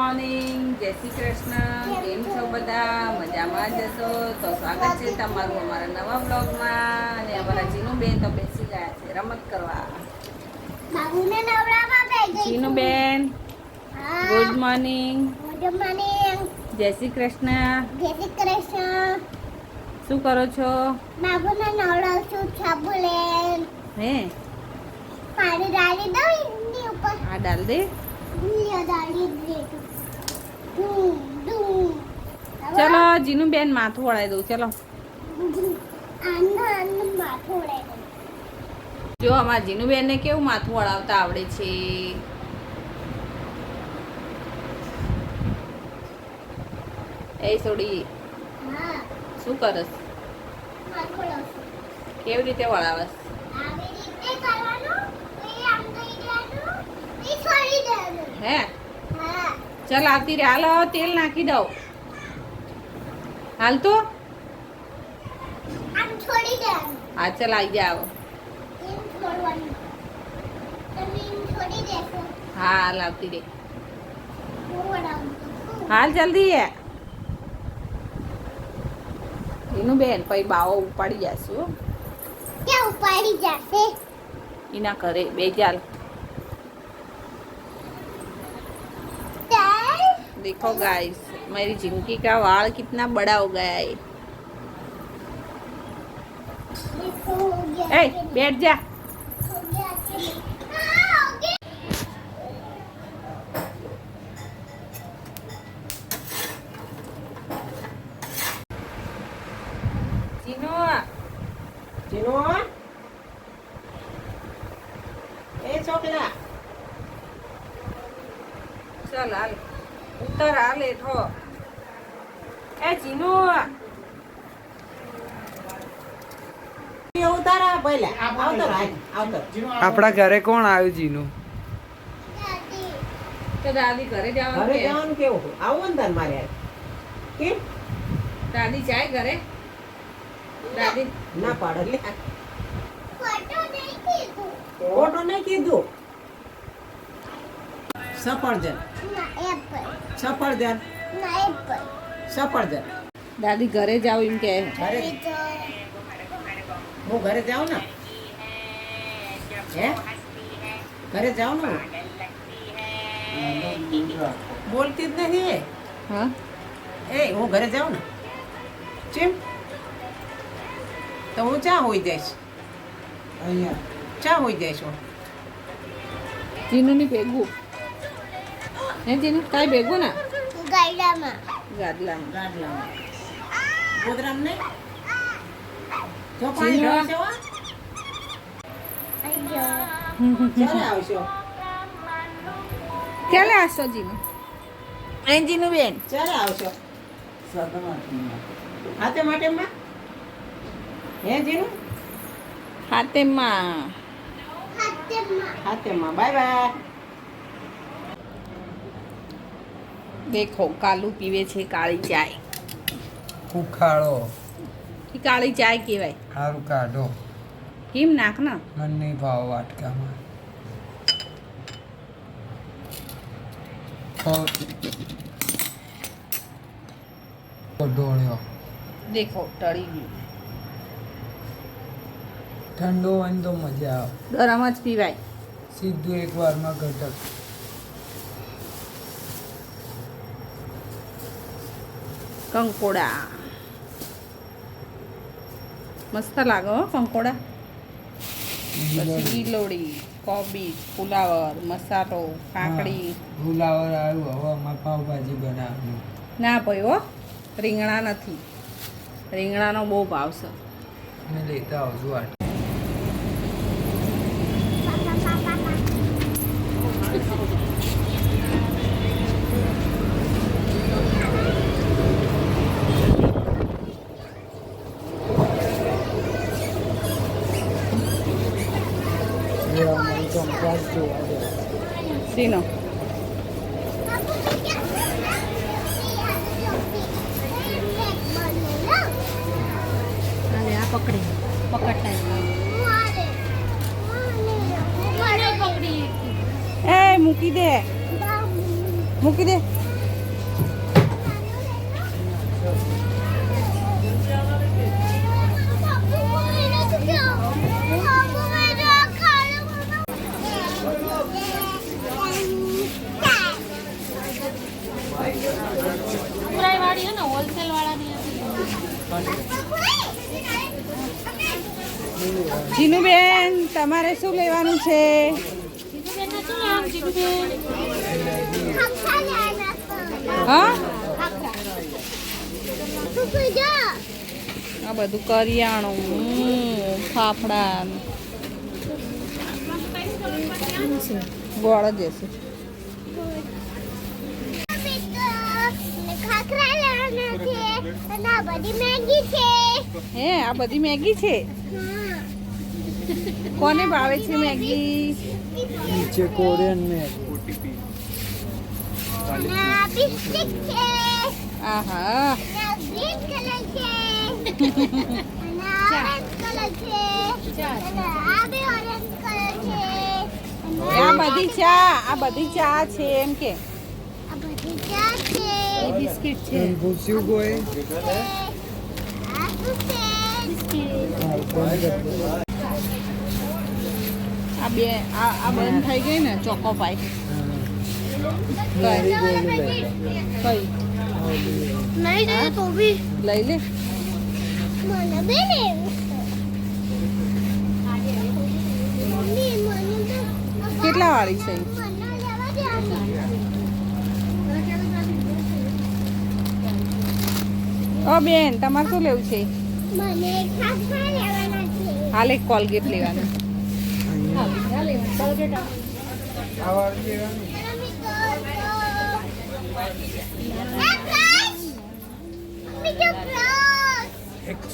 Morning, જય શ્રી કૃષ્ણ. કેમ છો બધા? મજામાં જ હશો? તો સ્વાગત છે તમારું અમારા નવા બ્લોગમાં. અને અમારા જીનુબેન તો બેસી ગયા છે રમત કરવા. જીનુબેન, ગુડ મોર્નિંગ. જય શ્રી કૃષ્ણ. જય શ્રી કૃષ્ણ. શું કરો છો? બાબુને નવડાવું છું સાબુલે. હે પાણી ડાલી દઉં એની ઉપર. આ ડાલ દે. ડાલી દે. ચલો જીનુબેન માથું વળાઈ દઉં. ચલો આનું માથું ઉડાઈ દઉં. જો અમારા જીનુબેનને કેવું માથું વળાવતા આવડે છે. એ સોડી હા, શું કરસ? માથું ઉડાવશું. કેવી રીતે વળાવસ? આવી રીતે કરવાનું. એ આમ થઈ જવાનું. એ છોડી દેવાનું. હે હા. ચાલ આવતી રે. હાલો તેલ નાખી દઉં. હાલ તો આમ છોડી દેવાનું. હા ચાલ આવી જાવ. એમ છોડવાનું. તમે એમ છોડી દેશો. હા હાલ આવતી રે. હું ઉડાવું છું. હાલ જલ્દી હે જીનુબેન. પછી બાવો ઉપાડી જશું. ક્યાં ઉપાડી જશે? એના ઘરે બે ચાલ. ચાલ. देखो गाइस, मेरी जिनकी का वाल कितना बड़ा हो गया है. देखो हो गया. ए बैठ जा. हो गया कि नहीं? हाँ, हो गया. જીનો જીનો એ છોકરા चल हाल ઉત્તર હાલ હેઠો. એ જીનો ઉતારા પહેલા આવતો આવતો આપણા ઘરે કોણ આવ્યું જીનું? દાદી. તો દાદી ઘરે જવાનું ઘરે કે? જવાનું કેવું આવું ને તાર મારે કેમ દાદી જાય ઘરે? દાદી ના પાડે લે ફોટો નહીં કીધું. ફોટો નહીં કીધું. સફરજન ના એપલ. સફરજન ના એપલ. સફરજન દાદી ઘરે જાવ એમ કે. ઘરે હું ઘરે જાઉં ને હે ઘરે જાઉં ને હું બોલતી જ નથી હા એ હું ઘરે જાઉં ને ચેમ તો હું ચા હોઈ જઈશ અહીંયા ચા હોઈ જઈશ હું જીનુની ભેગું હે જીનુ કાંઈ ભેગું ને ગાયડામાં. ગાદલામાં. ગાડલામાં ગોદરામ નહીં જો જીનો. પાણી ઢોળશે હો. આઈ ગયો. ક્યારે આવશો ક્યારે આવશો જીનુ? એ જીનુ બેન ક્યારે આવશો હાથે માટેમાં હે જીનું હાથેમાં. હાથમાં. હાથેમાં બાય બાય દેખો કાલુ પીવે છે કાળી ચાય. ઉખાડો એ કાળી ચાય કહેવાય. સારું કાઢો. કેમ નાખ ને. મને નહીં ભાવ વાટકામાં. ઢોળ્યો દેખો ટળી ગયું. ઠંડો હોય ને તો મજા આવે. ગરમ જ પીવાય. સીધું એક વારમાં ઘટક. કંકોડા મસ્ત લાગે હો કંકોડા. પછી ગીલોડી, કોબીજ, ફુલાવર, મસાલો, કાકડી. ફુલાવર આવ્યું. હવે અમારે પાવભાજી બનાવવાનું. ના ભાઈ હો રીંગણા નથી. રીંગણાનો બહુ ભાવ છે. અમે લેતા આવશું વાટ. સીનો અને આ પકડી પકડતા એ મૂકી દે મૂકી દે. જીનુબેન તમારે શું લેવાનું છે? હા આ બધું કરિયાણું ફાફડા ગોળ જ હશે. હે આ બધી મેગી છે? કોને ભાવે છે મેગી? નીચે કોરિયન મેગ. આહા આ બધી ચા છે એમ કે બિસ્કિટ છે. ભૂસ્યું ગોય આ બંધ થઈ ગઈ ને ચોકો પાઈ કઈ લઈ લે. કેટલા વાળી છે? ઓ બેન તમારે શું લેવું છે? હાલ એક કોલગેટ લેવાનું.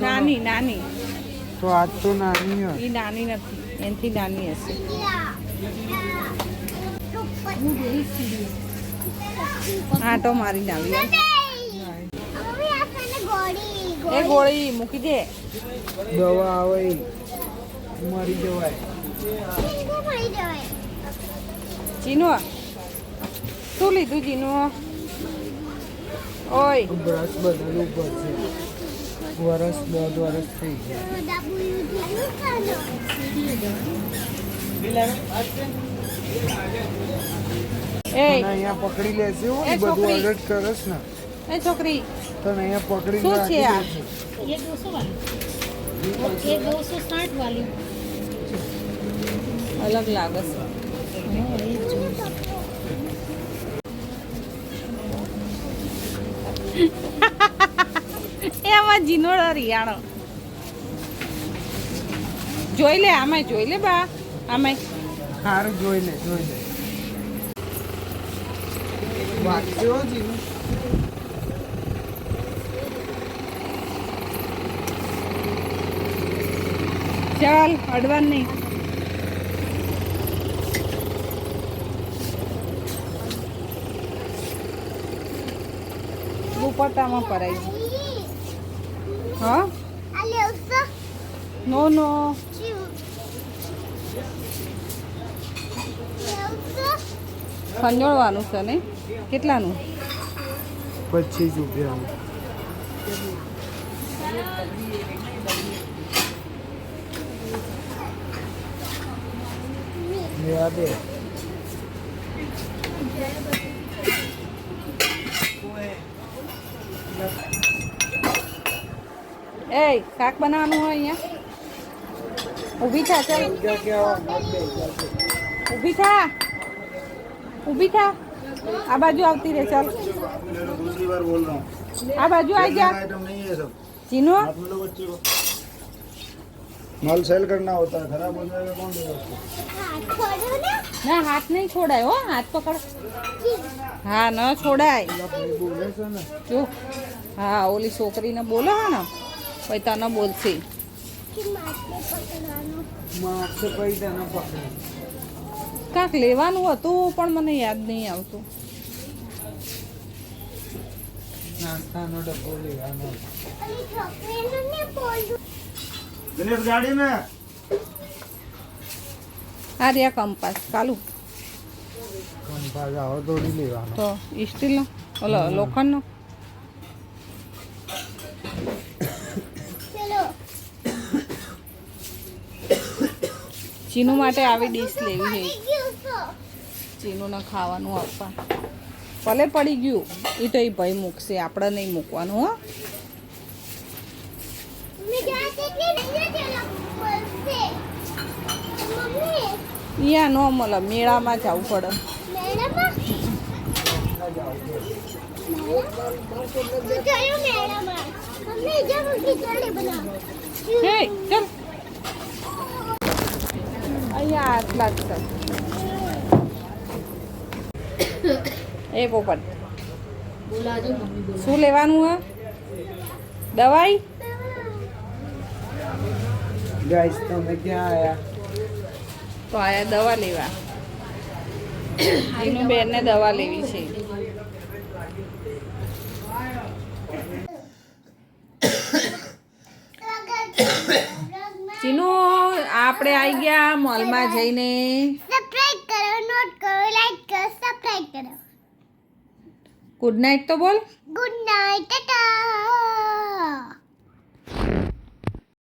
નાની નાની તો આજ તો નાની હોય. એ નાની નથી, એનાથી નાની હશે. હા તો મારી નાવી એ ગોળી મૂકી દે. દવા આવે મરી જવાય. ચીનો શું લીધું? ચીનો ઓય બ્રશ બદલવું પડશે. વરસ 2 વરસ થઈ ગયા. એ અહીંયા પકડી લેશે હો. એ બધું છોકરી. અલર્ટ કરસ ને એ છોકરી તને અહીંયા પકડી શું છે આ? ये 200 वाली ये 260 वाली અલગ લાગે છે. એમાં જીનોડો રિયાણો જોઈ લે. આમાં જોઈ લે બા. આમાં સારું જોઈ લે વાગશે હો જીનું. ચાલ અડવાન નહીં. દુપટ્ટામાં પરાઈ છે. હા નો નો ખંજોળવાનું છે ને. કેટલાનું? 25 રૂપિયા. લેવા દે. એ શાક બનાવવાનું હોય અહીંયા. ઊભી થા. ચાલ ઊભી થા. ઊભી થા. આ બાજુ આવતી રહે. ચાલ दूसरी बार बोल रहा हूँ આ બાજુ આવી જા. आइटम नहीं है सब ચીનો हाथ में लो बच्चे को माल सेल करना होता है खराब हो जाएगा कौन देगा उसको ના હાથ નહીં છોડાય હો. હાથ પકડ. હા ન છોડાય. બોલે છે ને જો હા ઓલી છોકરીને બોલો હા ને પછી તને બોલશે. માથે પૈસા ન પકડે. કાંક લેવાનું હતું પણ મને યાદ નહીં આવતું. નાસ્તાનો ડબ્બો લેવાનો. दिनेश गाड़ी में આ રહ્યા કંપાસ કાલુ કંપાસ આવો તોડી લેવાનો. તો સ્ટીલનો ઓલો લોખંડનો. ચીનુ માટે આવી ડીશ લેવી છે. ચીનુને ખાવાનું આપવા. ભલે પડી ગયું એ તો એ ભાઈ મૂકશે, આપણે નહીં મૂકવાનું હો. અહીંયા નો મળે, મેળામાં જવું પડે. મેળામાં હું જોયું મેળામાં મમ્મી જવું ખીચડી બનાવ હે ચાલ, અહીંયા આટલા જ છે. એ પોપટ શું લેવાનું હે? દવાઈ? ગાઈસ તમે ક્યાં આયા? તો આયા દવા લેવા. એનું બેનને દવા લેવી છે. ચીનુ આપણે આવી ગયા મોલમાં જઈને. સબસ્ક્રાઇબ કરો, નોટ કરો, લાઈક કરો, સબસ્ક્રાઇબ કરો. ગુડ નાઇટ તો બોલ. Good night, Tata.